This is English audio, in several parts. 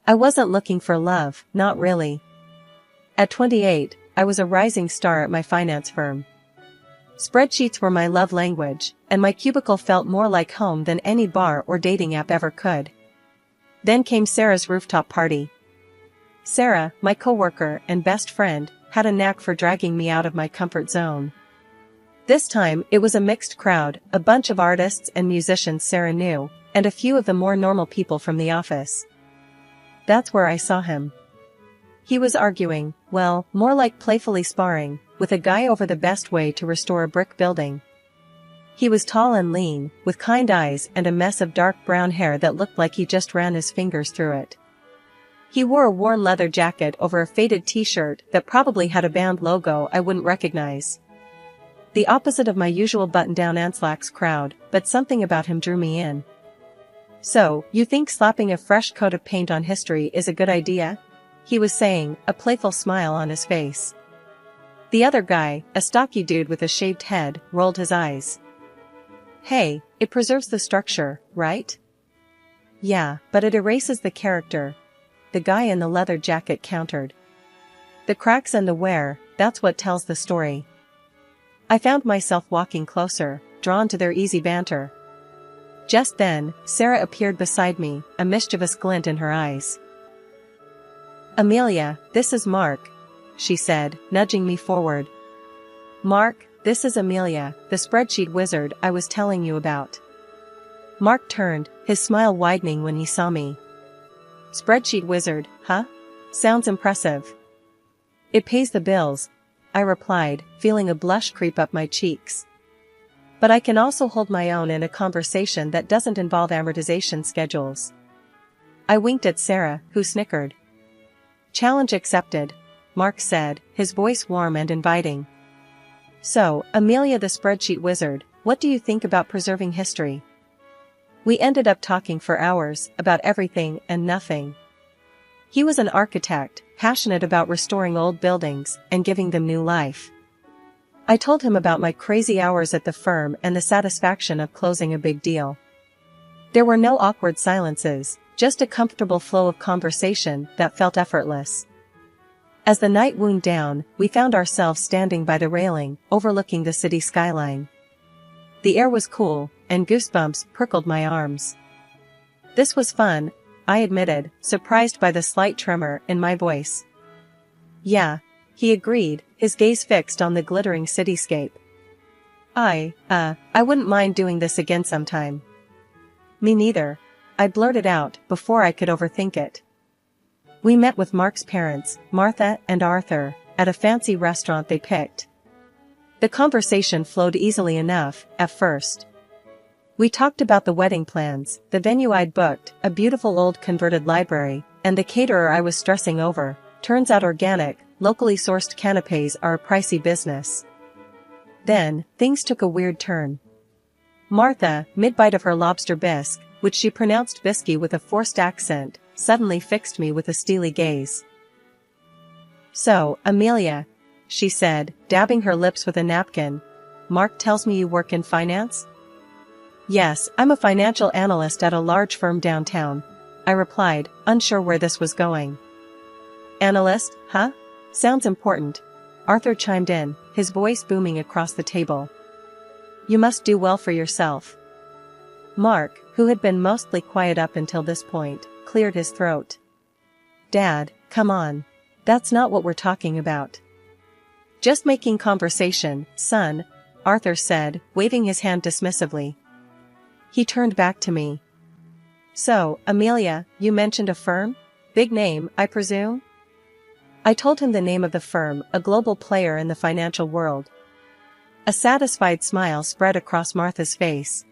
I wasn't looking for love, not really. At 28, I was a rising star at my finance firm. Spreadsheets were my love language, and my cubicle felt more like home than any bar or dating app ever could. Then came Sarah's rooftop party. Sarah, my coworker and best friend, had a knack for dragging me out of my comfort zone. This time, it was a mixed crowd, a bunch of artists and musicians Sarah knew, and a few of the more normal people from the office. That's where I saw him. He was arguing, well, more like playfully sparring, with a guy over the best way to restore a brick building. He was tall and lean, with kind eyes and a mess of dark brown hair that looked like he just ran his fingers through it. He wore a worn leather jacket over a faded t-shirt that probably had a band logo I wouldn't recognize. The opposite of my usual button-down and slacks crowd, but something about him drew me in. So, you think slapping a fresh coat of paint on history is a good idea? He was saying, a playful smile on his face. The other guy, a stocky dude with a shaved head, rolled his eyes. Hey, it preserves the structure, right? Yeah, but it erases the character, the guy in the leather jacket countered. The cracks and the wear, that's what tells the story. I found myself walking closer, drawn to their easy banter. Just then, Sarah appeared beside me, a mischievous glint in her eyes. Amelia, this is Mark, she said, nudging me forward. Mark, this is Amelia, the spreadsheet wizard I was telling you about. Mark turned, his smile widening when he saw me. Spreadsheet wizard, huh? Sounds impressive. It pays the bills, I replied, feeling a blush creep up my cheeks. But I can also hold my own in a conversation that doesn't involve amortization schedules. I winked at Sarah, who snickered. Challenge accepted, Mark said, his voice warm and inviting. So, Amelia the spreadsheet wizard, what do you think about preserving history? We ended up talking for hours, about everything and nothing. He was an architect, passionate about restoring old buildings and giving them new life. I told him about my crazy hours at the firm and the satisfaction of closing a big deal. There were no awkward silences, just a comfortable flow of conversation that felt effortless. As the night wound down, we found ourselves standing by the railing, overlooking the city skyline. The air was cool, and goosebumps prickled my arms. This was fun, I admitted, surprised by the slight tremor in my voice. Yeah, he agreed, his gaze fixed on the glittering cityscape. I wouldn't mind doing this again sometime. Me neither, I blurted out before I could overthink it. We met with Mark's parents, Martha and Arthur, at a fancy restaurant they picked. The conversation flowed easily enough, at first. We talked about the wedding plans, the venue I'd booked, a beautiful old converted library, and the caterer I was stressing over. Turns out organic, locally sourced canapés are a pricey business. Then, things took a weird turn. Martha, mid-bite of her lobster bisque, which she pronounced bisky with a forced accent, suddenly fixed me with a steely gaze. So, Amelia, she said, dabbing her lips with a napkin, Mark tells me you work in finance? Yes, I'm a financial analyst at a large firm downtown, I replied, unsure where this was going. Analyst, huh? Sounds important, Arthur chimed in, his voice booming across the table. You must do well for yourself. Mark, who had been mostly quiet up until this point, cleared his throat. Dad, come on. That's not what we're talking about. Just making conversation, son, Arthur said, waving his hand dismissively. He turned back to me. So, Amelia, you mentioned a firm? Big name, I presume? I told him the name of the firm, a global player in the financial world. A satisfied smile spread across Martha's face.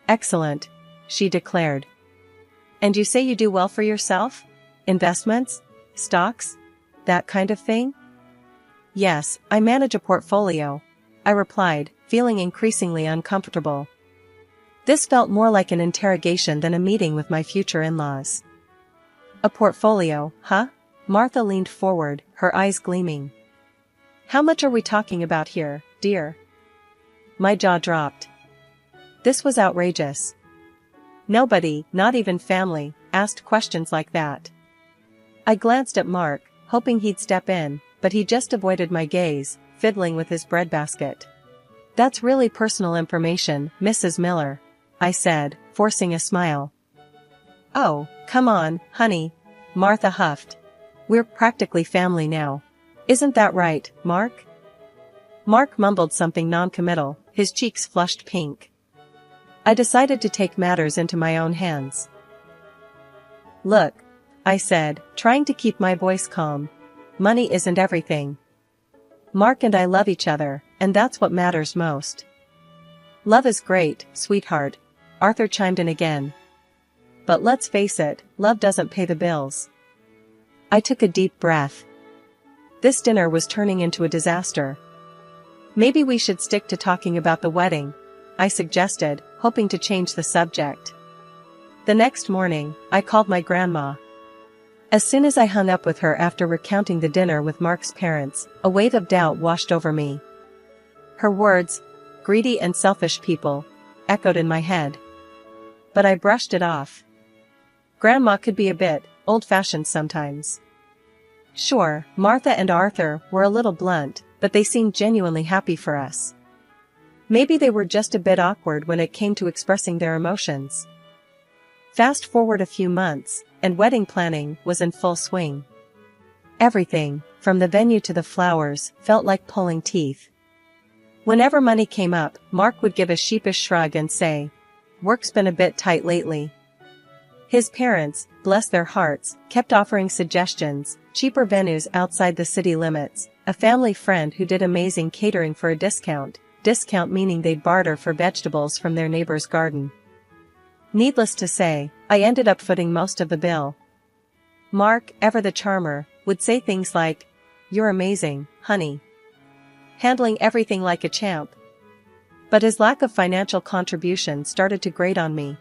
Excellent, she declared. And you say you do well for yourself? Investments? Stocks? That kind of thing? Yes, I manage a portfolio, I replied, feeling increasingly uncomfortable. This felt more like an interrogation than a meeting with my future in-laws. A portfolio, huh? Martha leaned forward, her eyes gleaming. How much are we talking about here, dear? My jaw dropped. This was outrageous. Nobody, not even family, asked questions like that. I glanced at Mark, hoping he'd step in, but he just avoided my gaze, fiddling with his breadbasket. "That's really personal information, Mrs. Miller," I said, forcing a smile. "Oh, come on, honey," Martha huffed. "We're practically family now. Isn't that right, Mark?" Mark mumbled something non-committal, his cheeks flushed pink. I decided to take matters into my own hands. "Look," I said, trying to keep my voice calm. "Money isn't everything. Mark and I love each other, and that's what matters most." "Love is great, sweetheart," Arthur chimed in again. "But let's face it, love doesn't pay the bills." I took a deep breath. This dinner was turning into a disaster. "Maybe we should stick to talking about the wedding," I suggested, hoping to change the subject. The next morning, I called my grandma. As soon as I hung up with her after recounting the dinner with Mark's parents, a wave of doubt washed over me. Her words, "greedy and selfish people," echoed in my head. But I brushed it off. Grandma could be a bit old-fashioned sometimes. Sure, Martha and Arthur were a little blunt, but they seemed genuinely happy for us. Maybe they were just a bit awkward when it came to expressing their emotions. Fast forward a few months, and wedding planning was in full swing. Everything, from the venue to the flowers, felt like pulling teeth. Whenever money came up, Mark would give a sheepish shrug and say, "Work's been a bit tight lately." His parents, bless their hearts, kept offering suggestions, cheaper venues outside the city limits, a family friend who did amazing catering for a discount meaning they'd barter for vegetables from their neighbor's garden. Needless to say, I ended up footing most of the bill. Mark, ever the charmer, would say things like, "You're amazing, honey. Handling everything like a champ." But his lack of financial contribution started to grate on me.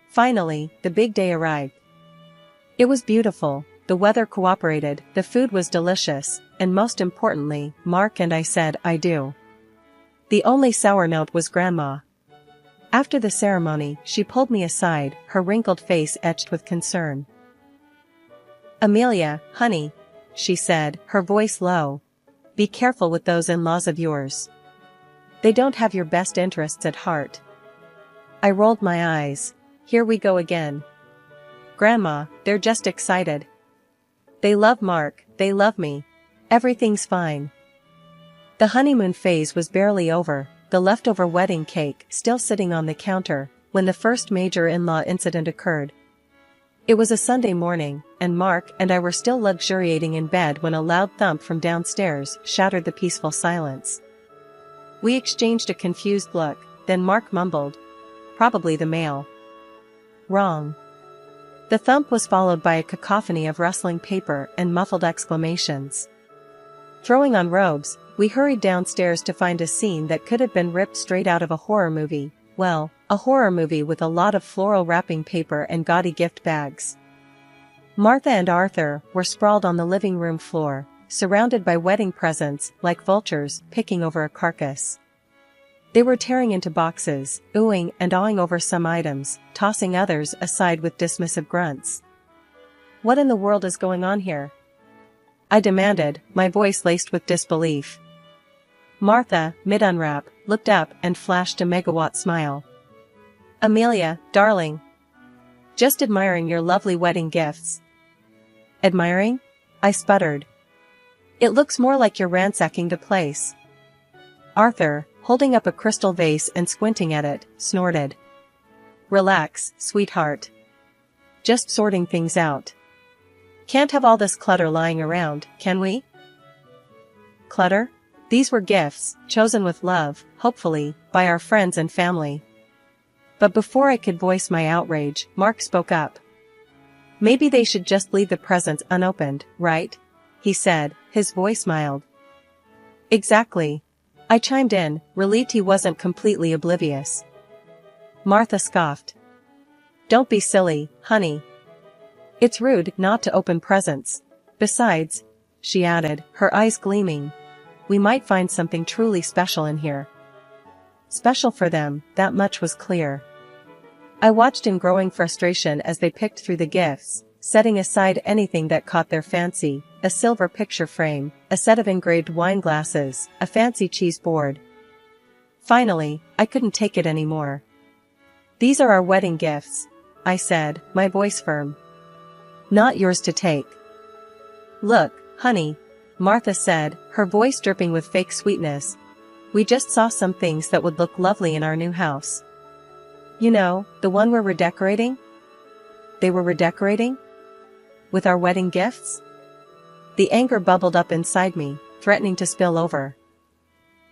Finally, the big day arrived. It was beautiful, the weather cooperated, the food was delicious, and most importantly, Mark and I said "I do." The only sour note was Grandma. After the ceremony, she pulled me aside, her wrinkled face etched with concern. "Amelia, honey," she said, her voice low, "be careful with those in-laws of yours. They don't have your best interests at heart." I rolled my eyes. Here we go again. "Grandma, they're just excited. They love Mark, they love me. Everything's fine." The honeymoon phase was barely over, the leftover wedding cake still sitting on the counter, when the first major in-law incident occurred. It was a Sunday morning, and Mark and I were still luxuriating in bed when a loud thump from downstairs shattered the peaceful silence. We exchanged a confused look, then Mark mumbled, "Probably the mail." Wrong. The thump was followed by a cacophony of rustling paper and muffled exclamations. Throwing on robes, we hurried downstairs to find a scene that could have been ripped straight out of a horror movie. Well, a horror movie with a lot of floral wrapping paper and gaudy gift bags. Martha and Arthur were sprawled on the living room floor, surrounded by wedding presents like vultures picking over a carcass. They were tearing into boxes, oohing and awing over some items, tossing others aside with dismissive grunts. "What in the world is going on here?" I demanded, my voice laced with disbelief. Martha, mid-unwrap, looked up and flashed a megawatt smile. "Amelia, darling. Just admiring your lovely wedding gifts." "Admiring?" I sputtered. "It looks more like you're ransacking the place." Arthur, holding up a crystal vase and squinting at it, snorted. "Relax, sweetheart. Just sorting things out. Can't have all this clutter lying around, can we?" Clutter? These were gifts, chosen with love, hopefully, by our friends and family. But before I could voice my outrage, Mark spoke up. "Maybe they should just leave the presents unopened, right?" he said, his voice mild. "Exactly," I chimed in, relieved he wasn't completely oblivious. Martha scoffed. "Don't be silly, honey. It's rude not to open presents. Besides," she added, her eyes gleaming, "we might find something truly special in here." Special for them, that much was clear. I watched in growing frustration as they picked through the gifts, setting aside anything that caught their fancy: a silver picture frame, a set of engraved wine glasses, a fancy cheese board. Finally, I couldn't take it anymore. "These are our wedding gifts," I said, my voice firm. "Not yours to take." "Look, honey," Martha said, her voice dripping with fake sweetness. "We just saw some things that would look lovely in our new house. You know, the one we're redecorating." They were redecorating? With our wedding gifts? The anger bubbled up inside me, threatening to spill over.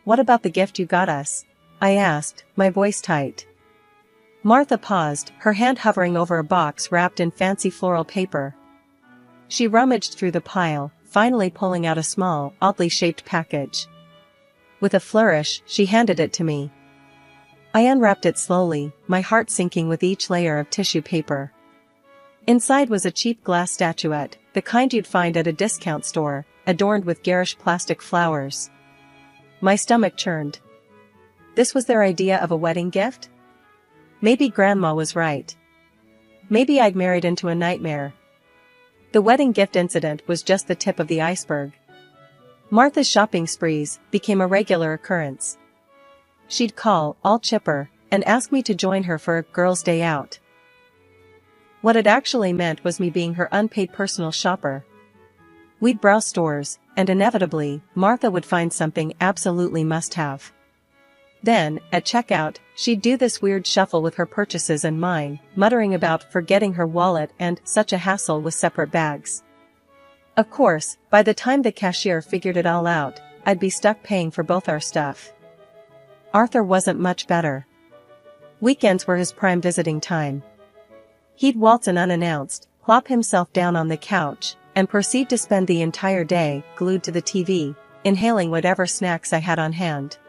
"What about the gift you got us?" I asked, my voice tight. Martha paused, her hand hovering over a box wrapped in fancy floral paper. She rummaged through the pile, finally pulling out a small, oddly shaped package. With a flourish, she handed it to me. I unwrapped it slowly, my heart sinking with each layer of tissue paper. Inside was a cheap glass statuette, the kind you'd find at a discount store, adorned with garish plastic flowers. My stomach churned. This was their idea of a wedding gift? Maybe Grandma was right. Maybe I'd married into a nightmare. The wedding gift incident was just the tip of the iceberg. Martha's shopping sprees became a regular occurrence. She'd call, all chipper, and ask me to join her for a girls' day out. What it actually meant was me being her unpaid personal shopper. We'd browse stores, and inevitably, Martha would find something absolutely must-have. Then, at checkout, she'd do this weird shuffle with her purchases and mine, muttering about forgetting her wallet and such a hassle with separate bags. Of course, by the time the cashier figured it all out, I'd be stuck paying for both our stuff. Arthur wasn't much better. Weekends were his prime visiting time. He'd waltz in unannounced, plop himself down on the couch, and proceed to spend the entire day glued to the TV, inhaling whatever snacks I had on hand.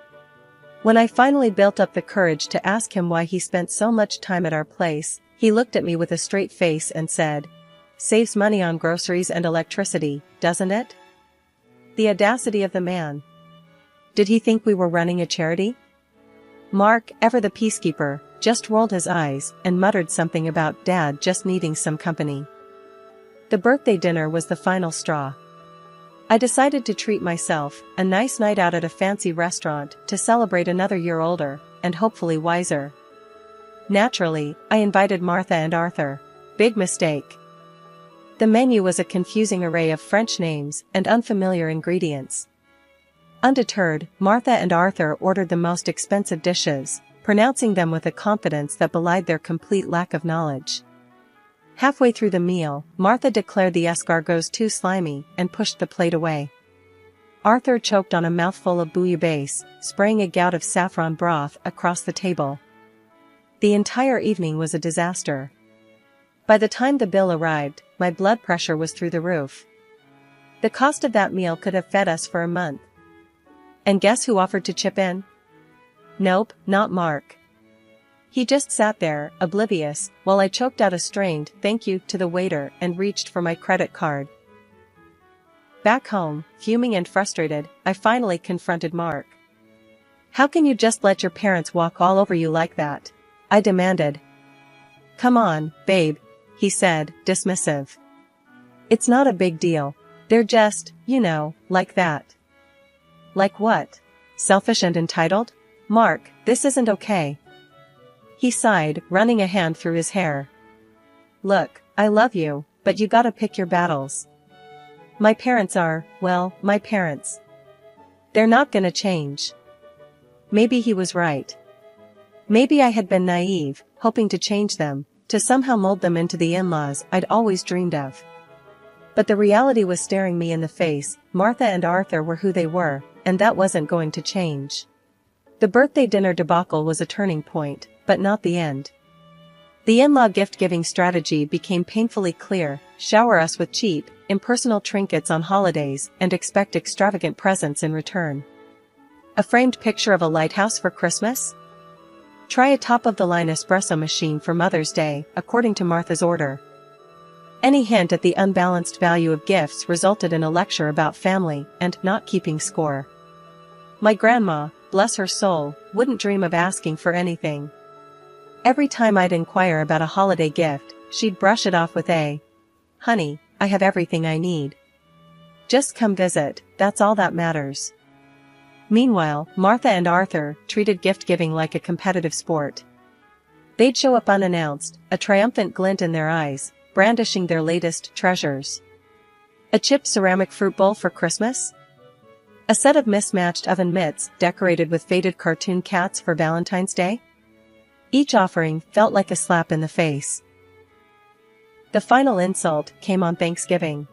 When I finally built up the courage to ask him why he spent so much time at our place, he looked at me with a straight face and said, "Saves money on groceries and electricity, doesn't it?" The audacity of the man. Did he think we were running a charity? Mark, ever the peacekeeper, just rolled his eyes and muttered something about Dad just needing some company. The birthday dinner was the final straw. I decided to treat myself, a nice night out at a fancy restaurant, to celebrate another year older, and hopefully wiser. Naturally, I invited Martha and Arthur. Big mistake. The menu was a confusing array of French names and unfamiliar ingredients. Undeterred, Martha and Arthur ordered the most expensive dishes, pronouncing them with a confidence that belied their complete lack of knowledge. Halfway through the meal, Martha declared the escargots too slimy and pushed the plate away. Arthur choked on a mouthful of bouillabaisse, spraying a gout of saffron broth across the table. The entire evening was a disaster. By the time the bill arrived, my blood pressure was through the roof. The cost of that meal could have fed us for a month. And guess who offered to chip in? Nope, not Mark. He just sat there, oblivious, while I choked out a strained thank you to the waiter and reached for my credit card. Back home, fuming and frustrated, I finally confronted Mark. "How can you just let your parents walk all over you like that?" I demanded. "Come on, babe," he said, dismissive. "It's not a big deal. They're just, like that." Like what? Selfish and entitled? "Mark, this isn't okay." He sighed, running a hand through his hair. "Look, I love you, but you gotta pick your battles. My parents are, well, my parents. They're not gonna change." Maybe he was right. Maybe I had been naive, hoping to change them, to somehow mold them into the in-laws I'd always dreamed of. But the reality was staring me in the face. Martha and Arthur were who they were, and that wasn't going to change. The birthday dinner debacle was a turning point, but not the end. The in-law gift-giving strategy became painfully clear: shower us with cheap, impersonal trinkets on holidays and expect extravagant presents in return. A framed picture of a lighthouse for Christmas? Try a top-of-the-line espresso machine for Mother's Day, according to Martha's order. Any hint at the unbalanced value of gifts resulted in a lecture about family and not keeping score. My grandma, bless her soul, wouldn't dream of asking for anything. Every time I'd inquire about a holiday gift, she'd brush it off with "Honey, I have everything I need. Just come visit, that's all that matters." Meanwhile, Martha and Arthur treated gift-giving like a competitive sport. They'd show up unannounced, a triumphant glint in their eyes, brandishing their latest treasures. A chipped ceramic fruit bowl for Christmas? A set of mismatched oven mitts decorated with faded cartoon cats for Valentine's Day? Each offering felt like a slap in the face. The final insult came on Thanksgiving.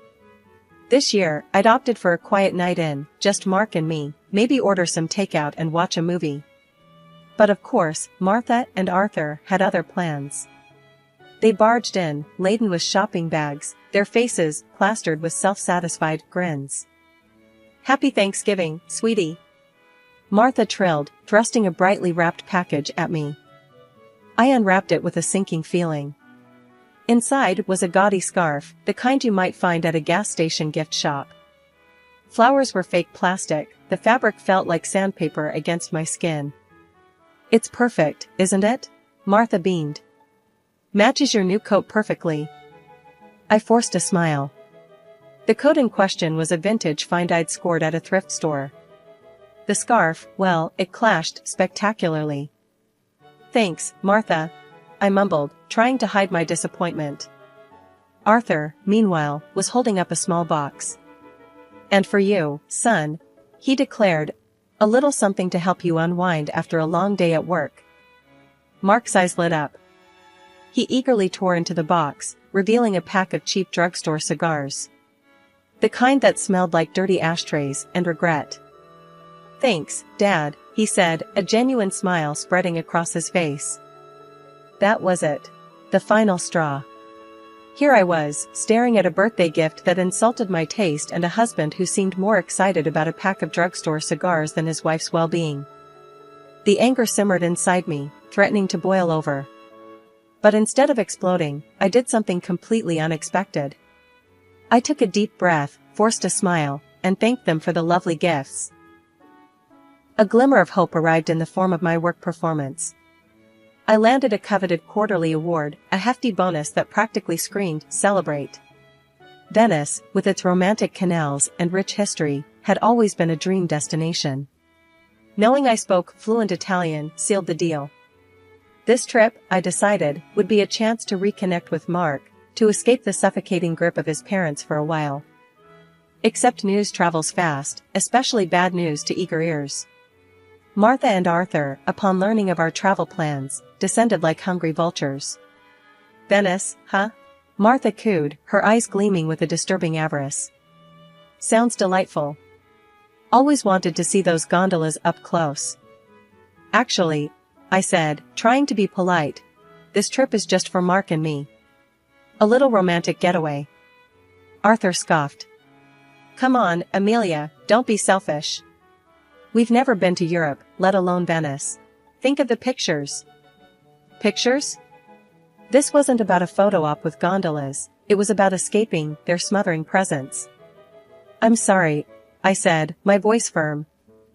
This year, I'd opted for a quiet night in, just Mark and me, maybe order some takeout and watch a movie. But of course, Martha and Arthur had other plans. They barged in, laden with shopping bags, their faces plastered with self-satisfied grins. "Happy Thanksgiving, sweetie," Martha trilled, thrusting a brightly wrapped package at me. I unwrapped it with a sinking feeling. Inside was a gaudy scarf, the kind you might find at a gas station gift shop. Flowers were fake plastic, the fabric felt like sandpaper against my skin. "It's perfect, isn't it?" Martha beamed. "Matches your new coat perfectly." I forced a smile. The coat in question was a vintage find I'd scored at a thrift store. The scarf, well, it clashed spectacularly. "Thanks, Martha," I mumbled, trying to hide my disappointment. Arthur, meanwhile, was holding up a small box. "And for you, son," he declared, "a little something to help you unwind after a long day at work." Mark's eyes lit up. He eagerly tore into the box, revealing a pack of cheap drugstore cigars. The kind that smelled like dirty ashtrays and regret. "Thanks, Dad," he said, a genuine smile spreading across his face. That was it. The final straw. Here I was, staring at a birthday gift that insulted my taste and a husband who seemed more excited about a pack of drugstore cigars than his wife's well-being. The anger simmered inside me, threatening to boil over. But instead of exploding, I did something completely unexpected. I took a deep breath, forced a smile, and thanked them for the lovely gifts. A glimmer of hope arrived in the form of my work performance. I landed a coveted quarterly award, a hefty bonus that practically screamed, "Celebrate." Venice, with its romantic canals and rich history, had always been a dream destination. Knowing I spoke fluent Italian sealed the deal. This trip, I decided, would be a chance to reconnect with Mark, to escape the suffocating grip of his parents for a while. Except news travels fast, especially bad news to eager ears. Martha and Arthur, upon learning of our travel plans, descended like hungry vultures. "Venice, huh?" Martha cooed, her eyes gleaming with a disturbing avarice. "Sounds delightful. Always wanted to see those gondolas up close." "Actually," I said, trying to be polite, "this trip is just for Mark and me. A little romantic getaway." Arthur scoffed. "Come on, Amelia, don't be selfish. We've never been to Europe, let alone Venice. Think of the pictures." Pictures? This wasn't about a photo op with gondolas, it was about escaping their smothering presence. "I'm sorry," I said, my voice firm,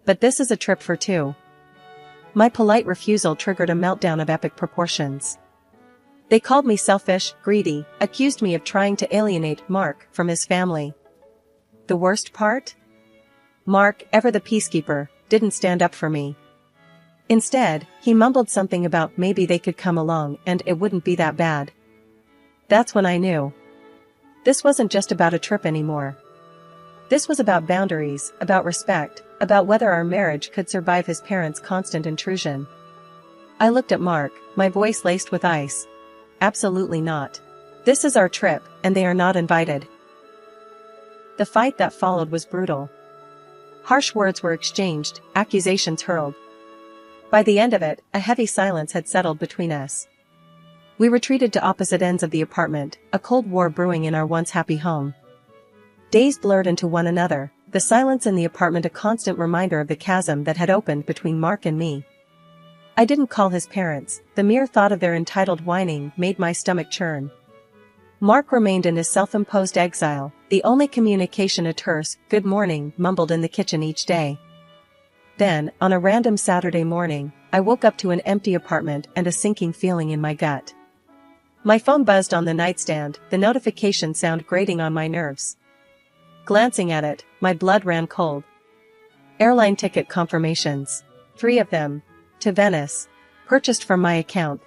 "but this is a trip for two." My polite refusal triggered a meltdown of epic proportions. They called me selfish, greedy, accused me of trying to alienate Mark from his family. The worst part? Mark, ever the peacekeeper, didn't stand up for me. Instead, he mumbled something about maybe they could come along and it wouldn't be that bad. That's when I knew. This wasn't just about a trip anymore. This was about boundaries, about respect, about whether our marriage could survive his parents' constant intrusion. I looked at Mark, my voice laced with ice. "Absolutely not. This is our trip, and they are not invited." The fight that followed was brutal. Harsh words were exchanged, accusations hurled. By the end of it, a heavy silence had settled between us. We retreated to opposite ends of the apartment, a cold war brewing in our once happy home. Days blurred into one another, the silence in the apartment a constant reminder of the chasm that had opened between Mark and me. I didn't call his parents, the mere thought of their entitled whining made my stomach churn. Mark remained in his self-imposed exile, the only communication a terse, "good morning," mumbled in the kitchen each day. Then, on a random Saturday morning, I woke up to an empty apartment and a sinking feeling in my gut. My phone buzzed on the nightstand, the notification sound grating on my nerves. Glancing at it, my blood ran cold. Airline ticket confirmations. 3 of them. To Venice. Purchased from my account.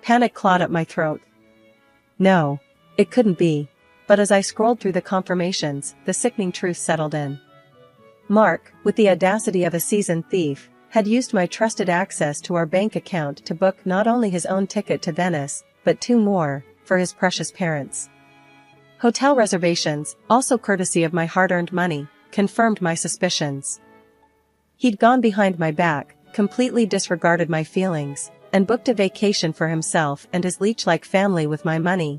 Panic clawed at my throat. No. It couldn't be. But as I scrolled through the confirmations, the sickening truth settled in. Mark, with the audacity of a seasoned thief, had used my trusted access to our bank account to book not only his own ticket to Venice, but 2 more, for his precious parents. Hotel reservations, also courtesy of my hard-earned money, confirmed my suspicions. He'd gone behind my back, completely disregarded my feelings, and booked a vacation for himself and his leech-like family with my money.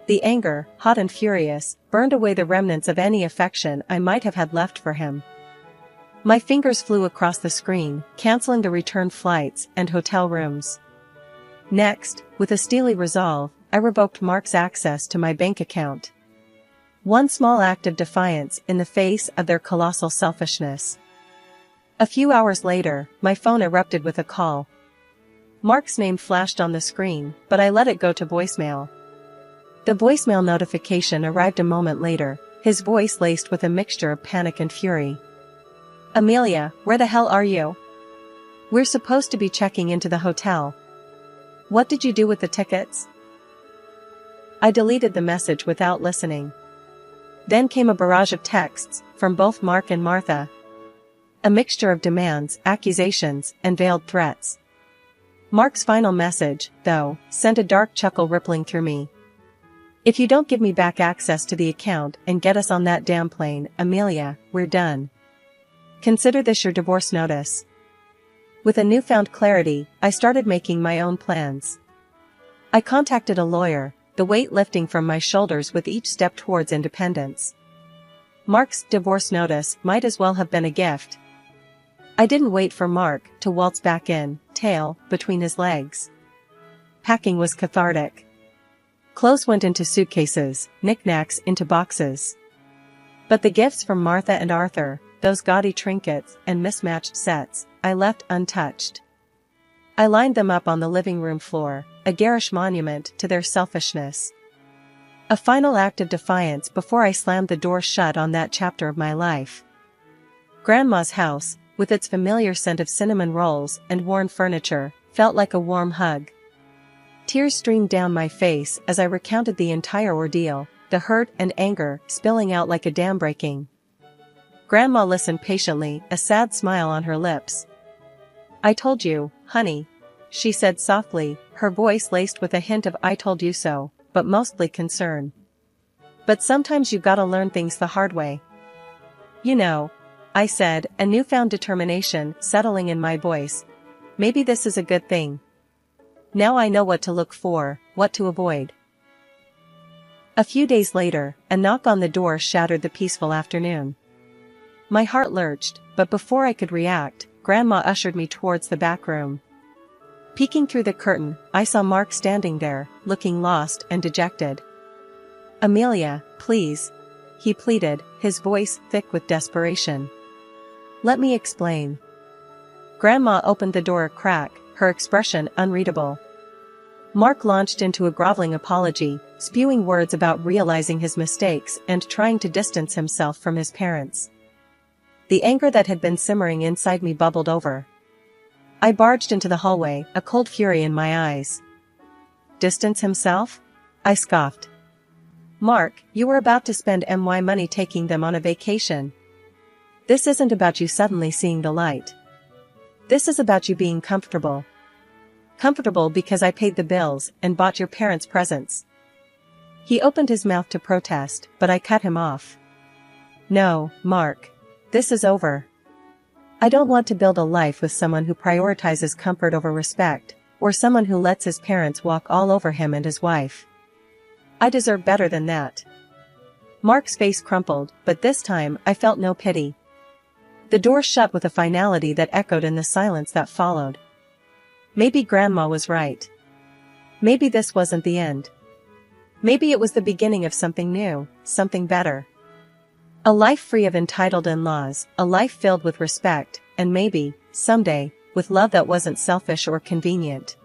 The anger, hot and furious, burned away the remnants of any affection I might have had left for him. My fingers flew across the screen, canceling the return flights and hotel rooms. Next, with a steely resolve, I revoked Mark's access to my bank account. One small act of defiance in the face of their colossal selfishness. A few hours later, my phone erupted with a call. Mark's name flashed on the screen, but I let it go to voicemail. The voicemail notification arrived a moment later, his voice laced with a mixture of panic and fury. Amelia, where the hell are you? We're supposed to be checking into the hotel. What did you do with the tickets? I deleted the message without listening. Then came a barrage of texts, from both Mark and Martha. A mixture of demands, accusations, and veiled threats. Mark's final message, though, sent a dark chuckle rippling through me. If you don't give me back access to the account and get us on that damn plane, Amelia, we're done. Consider this your divorce notice. With a newfound clarity, I started making my own plans. I contacted a lawyer, the weight lifting from my shoulders with each step towards independence. Mark's divorce notice might as well have been a gift. I didn't wait for Mark to waltz back in, tail between his legs. Packing was cathartic. Clothes went into suitcases, knickknacks into boxes. But the gifts from Martha and Arthur, those gaudy trinkets and mismatched sets, I left untouched. I lined them up on the living room floor, a garish monument to their selfishness. A final act of defiance before I slammed the door shut on that chapter of my life. Grandma's house, with its familiar scent of cinnamon rolls and worn furniture, felt like a warm hug. Tears streamed down my face as I recounted the entire ordeal, the hurt and anger spilling out like a dam breaking. Grandma listened patiently, a sad smile on her lips. I told you, honey, she said softly, her voice laced with a hint of I told you so, but mostly concern. But sometimes you gotta learn things the hard way. You know, I said, a newfound determination settling in my voice. Maybe this is a good thing. Now I know what to look for, what to avoid. A few days later, a knock on the door shattered the peaceful afternoon. My heart lurched, but before I could react, Grandma ushered me towards the back room. Peeking through the curtain, I saw Mark standing there, looking lost and dejected. Amelia, please, he pleaded, his voice thick with desperation. Let me explain. Grandma opened the door a crack, her expression unreadable. Mark launched into a groveling apology, spewing words about realizing his mistakes and trying to distance himself from his parents. The anger that had been simmering inside me bubbled over. I barged into the hallway, a cold fury in my eyes. Distance himself? I scoffed. Mark, you were about to spend my money taking them on a vacation. This isn't about you suddenly seeing the light. This is about you being comfortable. Comfortable because I paid the bills and bought your parents presents. He opened his mouth to protest, but I cut him off. No, Mark. This is over. I don't want to build a life with someone who prioritizes comfort over respect, or someone who lets his parents walk all over him and his wife. I deserve better than that. Mark's face crumpled, but this time I felt no pity. The door shut with a finality that echoed in the silence that followed. Maybe Grandma was right. Maybe this wasn't the end. Maybe it was the beginning of something new, something better. A life free of entitled in-laws, a life filled with respect, and maybe, someday, with love that wasn't selfish or convenient.